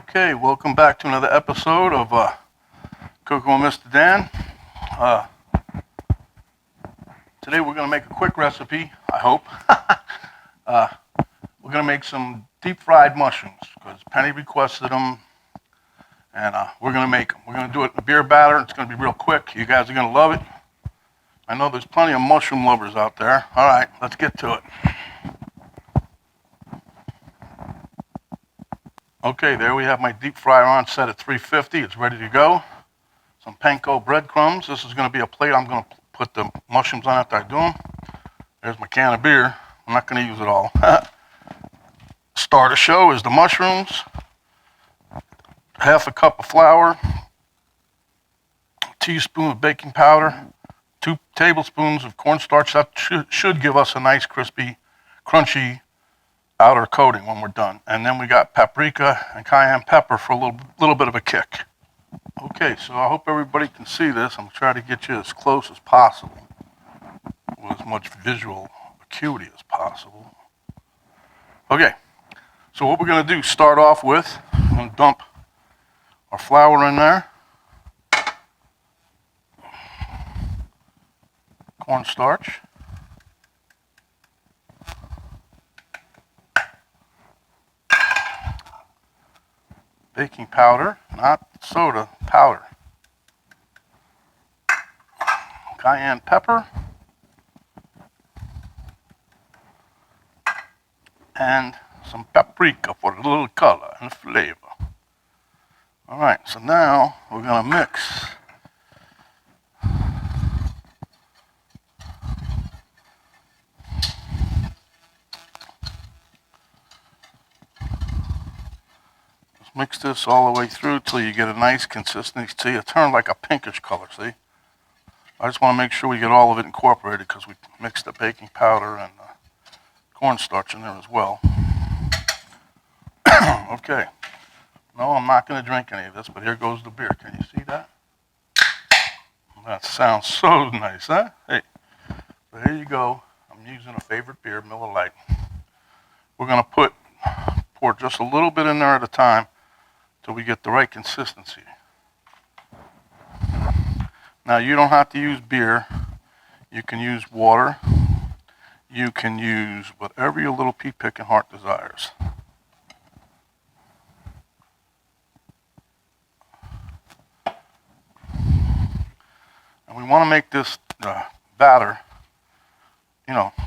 Okay, welcome back to another episode of Cooking with Mr. Dan. Today we're going to make a quick recipe, I hope. We're going to make some deep fried mushrooms because Penny requested them, and we're going to make them. We're going to do it in a beer batter. It's going to be real quick. You guys are going to love it. I know there's plenty of mushroom lovers out there. All right, let's get to it. Okay, there we have my deep fryer on set at 350. It's ready to go. Some Panko breadcrumbs. This is going to be a plate. I'm going to put the mushrooms on after I do them. There's my can of beer. I'm not going to use it all. Star of the show is the mushrooms. Half a cup of flour. A teaspoon of baking powder. 2 tablespoons of cornstarch. That should give us a nice crispy, crunchy outer coating when we're done. And then we got paprika and cayenne pepper for a little bit of a kick. Okay, so I hope everybody can see this. I'm going to try to get you as close as possible with as much visual acuity as possible. Okay, so what we're going to do, start off with, I'm going to dump our flour in there, cornstarch, baking powder, not soda, powder, cayenne pepper, and some paprika for a little color and flavor. All right, so now we're going to mix mix this all the way through till you get a nice consistency. See, it turned like a pinkish color, see? I just want to make sure we get all of it incorporated because we mixed the baking powder and cornstarch in there as well. Okay. No, I'm not going to drink any of this, but here goes the beer. Can you see that? That sounds so nice, huh? Hey, so here you go. I'm using a favorite beer, Miller Lite. We're going to pour just a little bit in there at a time till we get the right consistency. Now, you don't have to use beer. You can use water. You can use whatever your little pea-picking heart desires. And we want to make this batter,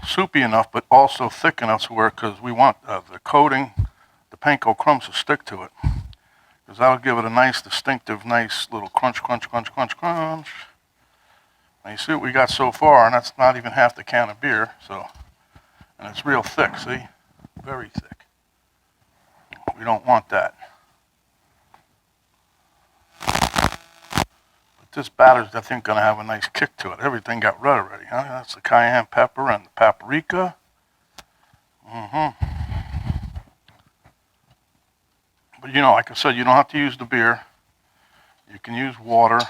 soupy enough, but also thick enough to where, because we want the coating, the Panko Crumbs to stick to it. Because that'll give it a nice, distinctive, nice little crunch, crunch, crunch, crunch, crunch. Now you see what we got so far, and that's not even half the can of beer, and it's real thick, see? Very thick. We don't want that. But this batter's, I think, going to have a nice kick to it. Everything got red already, huh? That's the cayenne pepper and the paprika. But like I said, you don't have to use the beer. You can use water.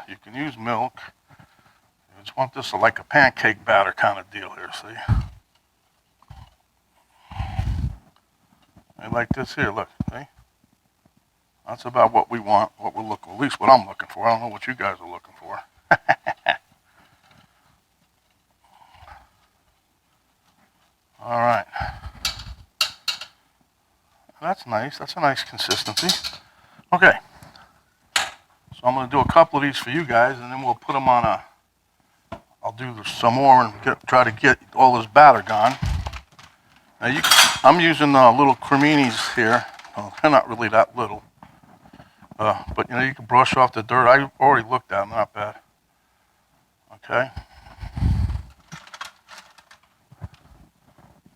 You can use milk. You just want this like a pancake batter kind of deal here, see? And like this here, look, see? That's about what we want, what we're looking for, at least what I'm looking for. I don't know what you guys are looking for. All right. That's nice. That's a nice consistency. Okay. So I'm going to do a couple of these for you guys, and then we'll put them on I'll do some more and try to get all this batter gone. Now I'm using little creminis here. Well, they're not really that little. But you can brush off the dirt. I already looked at them, not bad. Okay.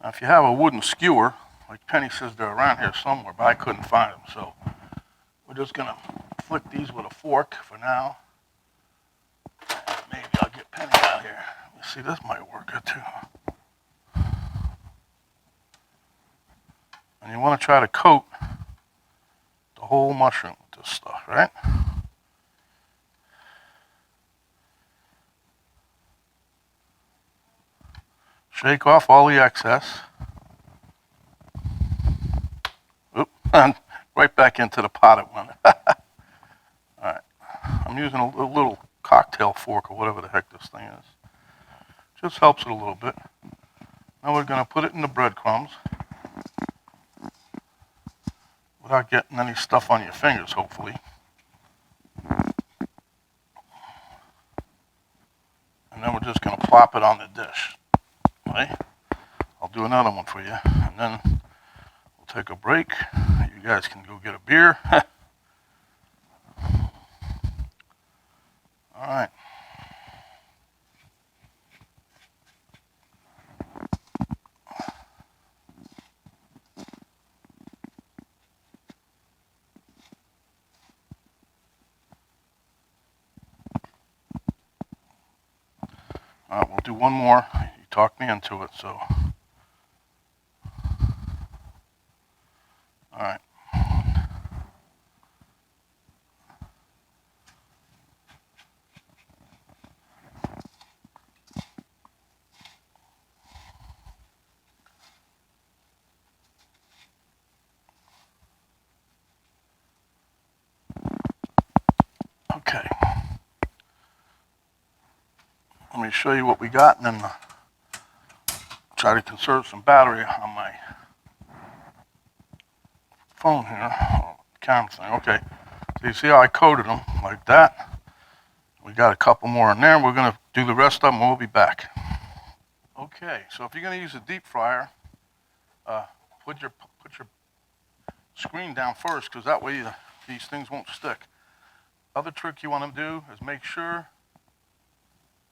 Now if you have a wooden skewer, like Penny says they're around here somewhere, but I couldn't find them. So we're just going to flick these with a fork for now. Maybe I'll get Penny out here. Let's see, this might work good too. And you want to try to coat the whole mushroom with this stuff, right? Shake off all the excess. Oop, and right back into the pot it went. All right, I'm using a little cocktail fork or whatever the heck this thing is. Just helps it a little bit. Now we're gonna put it in the breadcrumbs without getting any stuff on your fingers, hopefully. And then we're just gonna plop it on the dish, right? I'll do another one for you, and then we'll take a break. You guys can go get a beer. All right. All right, we'll do one more. You talked me into it, so. All right. Okay. Let me show you what we got, and then try to conserve some battery on my phone here, camera thing. Okay, so you see how I coated them like that? We got a couple more in there. We're gonna do the rest of them. We'll be back. Okay, so if you're gonna use a deep fryer, put your screen down first, because that way these things won't stick. Other trick you want to do is make sure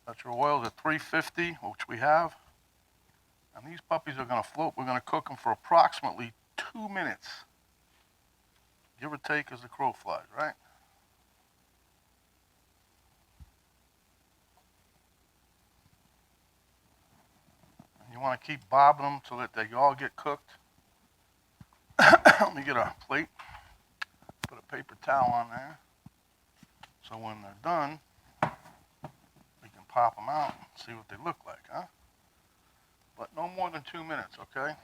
that your oil is at 350, which we have. And these puppies are gonna float. We're gonna cook them for approximately 2 minutes. Give or take as the crow flies, right? And you want to keep bobbing them so that they all get cooked. Let me get a plate, put a paper towel on there, so when they're done, we can pop them out and see what they look like, huh? But no more than 2 minutes, okay?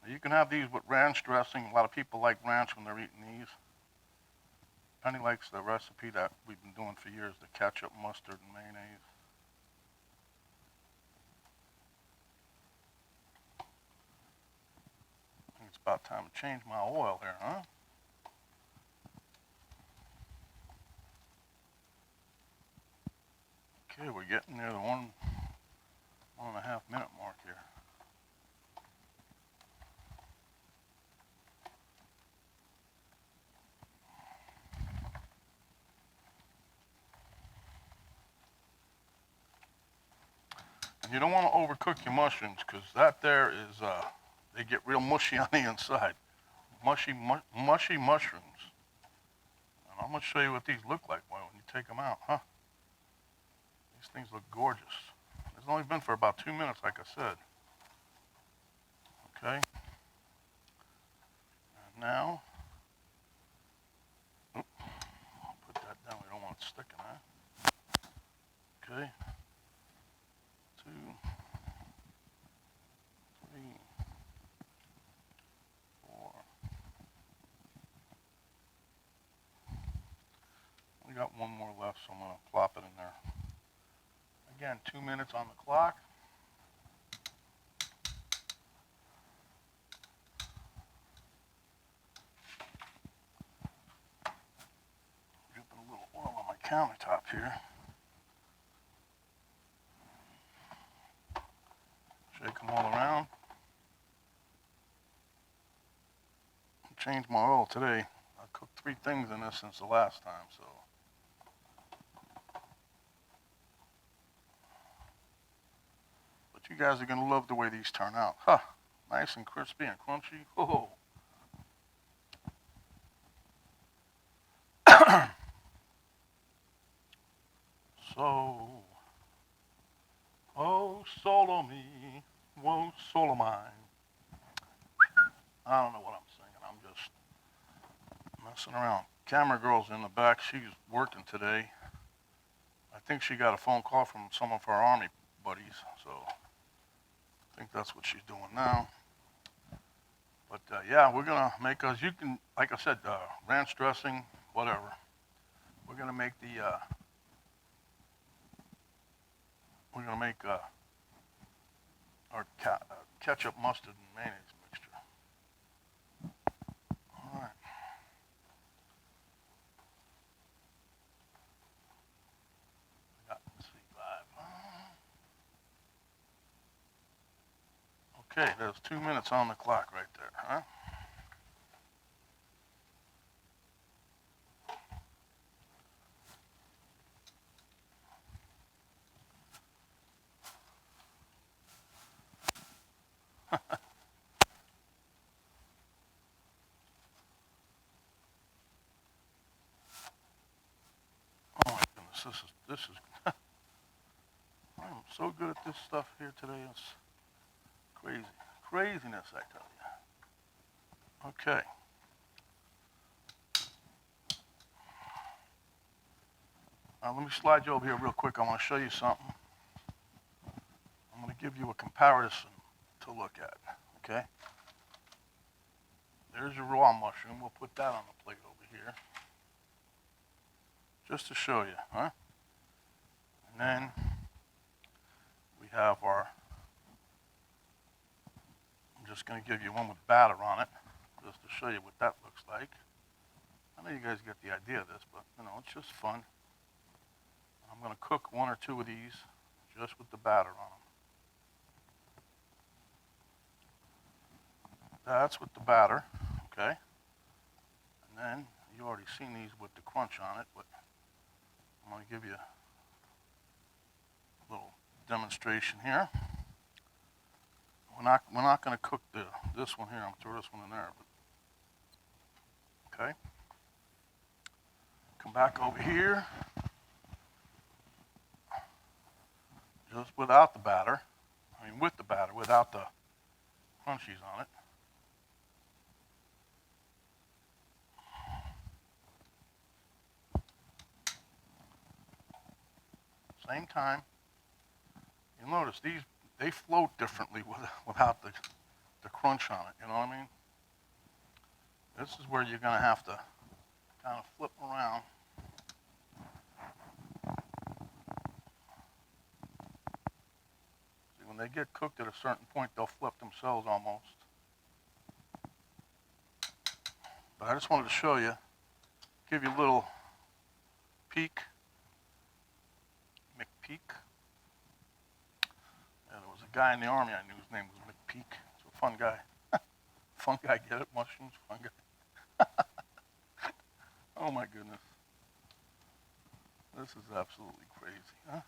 You can have these with ranch dressing. A lot of people like ranch when they're eating these. Penny likes the recipe that we've been doing for years, the ketchup, mustard, and mayonnaise. I think it's about time to change my oil here, huh? Okay, we're getting near the 1.5 minute mark here. And you don't want to overcook your mushrooms, because that there is, they get real mushy on the inside. Mushy mushrooms. And I'm going to show you what these look like when you take them out, huh? These things look gorgeous. It's only been for about 2 minutes, like I said. Okay. And now, put that down. We don't want it sticking, huh? Okay. 2, 3, 4. We got one more left, so I'm going to plop it in there. Again, 2 minutes on the clock. Dripping a little oil on my countertop here. Shake them all around. Changed my oil today. I cooked 3 things in this since the last time, so. But you guys are going to love the way these turn out. Huh. Nice and crispy and crunchy. Oh. So, oh, solo me, whoa, solo mine. I don't know what I'm singing. I'm just messing around. Camera girl's in the back. She's working today. I think she got a phone call from some of her Army buddies, so think that's what she's doing now. But yeah, we're gonna make us. You can, like I said, ranch dressing, whatever. We're gonna make the. We're gonna make our ketchup, mustard, and mayonnaise mixture. All right. Let's see, 5. Okay, there's 2 minutes on the clock right there, huh? Oh my goodness, this is. I'm so good at this stuff here today. It's crazy, craziness, I tell you. Okay. Let me slide you over here real quick. I want to show you something. I'm going to give you a comparison to look at. Okay. There's your raw mushroom. We'll put that on the plate over here, just to show you, huh? And then we have our. I'm just going to give you one with batter on it, just to show you what that looks like. I know you guys get the idea of this, but it's just fun. I'm going to cook 1 or 2 of these just with the batter on them. That's with the batter, okay? And then you already seen these with the crunch on it, but I'm going to give you a little demonstration here. We're not going to cook this one here. I'm going to throw this one in there. But, okay. Come back over here. Just without the batter. I mean, with the batter, without the crunchies on it. Same time. You'll notice they float differently without the crunch on it. You know what I mean? This is where you're going to have to kind of flip them around. See, when they get cooked at a certain point, they'll flip themselves almost. But I just wanted to show you, give you a little peek. McPeak. And there was a guy in the Army I knew, his name was McPeak. He's a fun guy. Fun guy, get it? Mushrooms, fun guy. Oh my goodness. This is absolutely crazy, huh?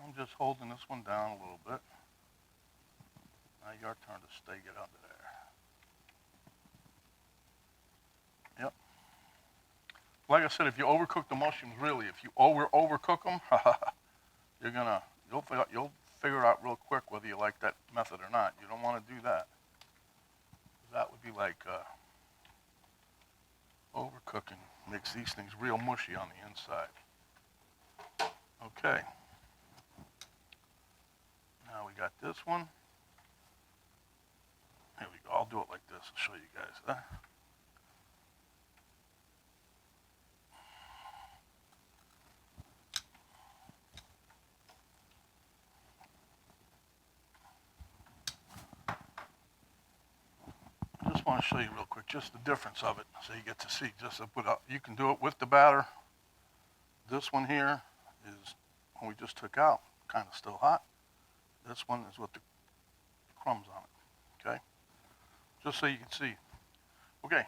I'm just holding this one down a little bit. Now your turn to stay it under there. Yep. Like I said, if you overcook the mushrooms, really, if you overcook them, you'll figure out real quick whether you like that method or not. You don't want to do that. That would be like overcooking. Makes these things real mushy on the inside. Okay. Now we got this one. Here we go. I'll do it like this. I'll show you guys. I just want to show you real quick just the difference of it so you get to see. You can do it with the batter. This one here is one we just took out, kind of still hot. This one is with the crumbs on it, okay? Just so you can see. Okay,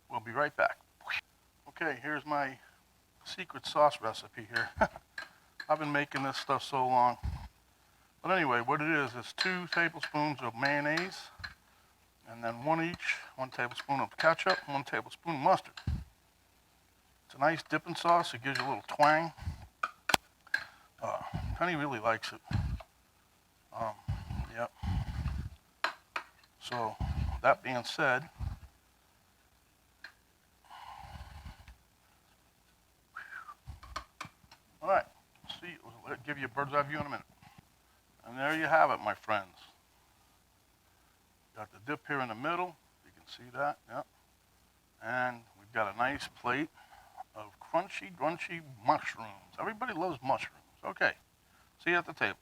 we'll be right back. Okay, here's my secret sauce recipe here. I've been making this stuff so long. But anyway, what it is 2 tablespoons of mayonnaise, and then 1 tablespoon of ketchup, 1 tablespoon of mustard. It's a nice dipping sauce. It gives you a little twang. Penny really likes it. Yep. So, that being said, All right, see, I'll give you a bird's eye view in a minute. And there you have it, my friends. Got the dip here in the middle. You can see that, yep. And we've got a nice plate of crunchy, crunchy mushrooms. Everybody loves mushrooms. Okay, see you at the table.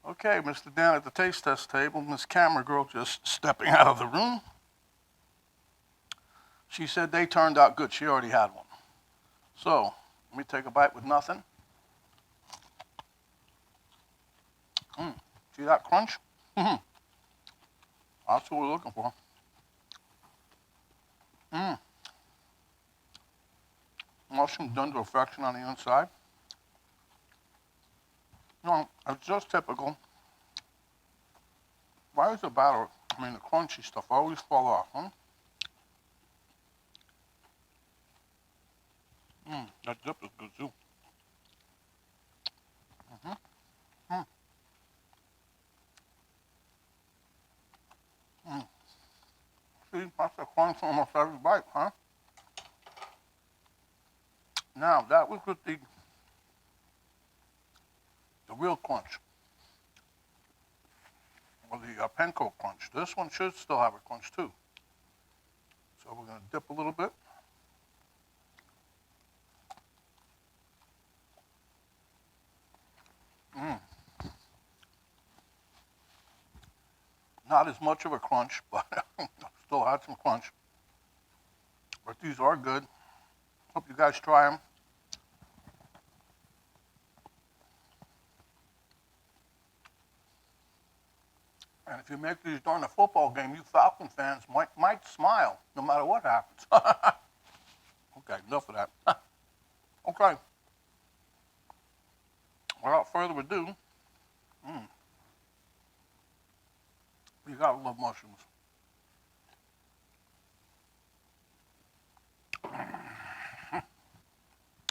Okay, Mr. Dan at the taste test table. Miss Camera Girl just stepping out of the room. She said they turned out good. She already had one. So, let me take a bite with nothing. See that crunch? That's what we're looking for. Mushroom done to perfection on the inside. No, it's just typical. Why is the batter, the crunchy stuff always fall off, huh? That dip is good too. See, that's the crunch on almost every bite, huh? Now, that was with the real crunch, or the Panko crunch. This one should still have a crunch too. So we're going to dip a little bit. Not as much of a crunch, but still had some crunch. But these are good. Hope you guys try them. And if you make these during a football game, you Falcon fans might smile no matter what happens. Okay, enough of that. Okay. Without further ado, you gotta love mushrooms.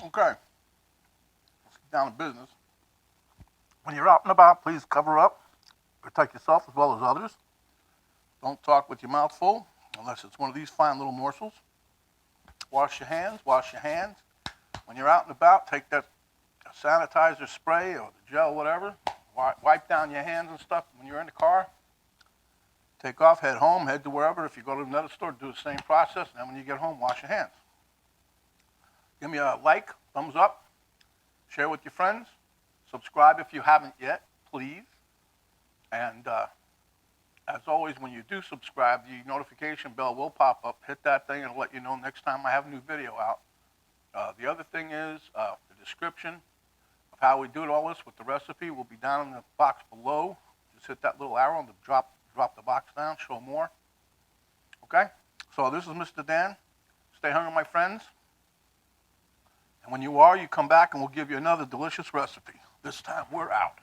Okay. Let's get down to business. When you're out and about, please cover up. Protect yourself as well as others. Don't talk with your mouth full unless it's one of these fine little morsels. Wash your hands, wash your hands. When you're out and about, take that sanitizer spray or the gel, whatever. Wipe down your hands and stuff when you're in the car. Take off, head home, head to wherever. If you go to another store, do the same process. And then when you get home, wash your hands. Give me a like, thumbs up, share with your friends. Subscribe if you haven't yet, please. And as always, when you do subscribe, the notification bell will pop up. Hit that thing and it'll let you know next time I have a new video out. The other thing is the description of how we do all this with the recipe will be down in the box below. Just hit that little arrow and drop the box down, show more. Okay? So this is Mr. Dan. Stay hungry, my friends. And when you are, you come back and we'll give you another delicious recipe. This time we're out.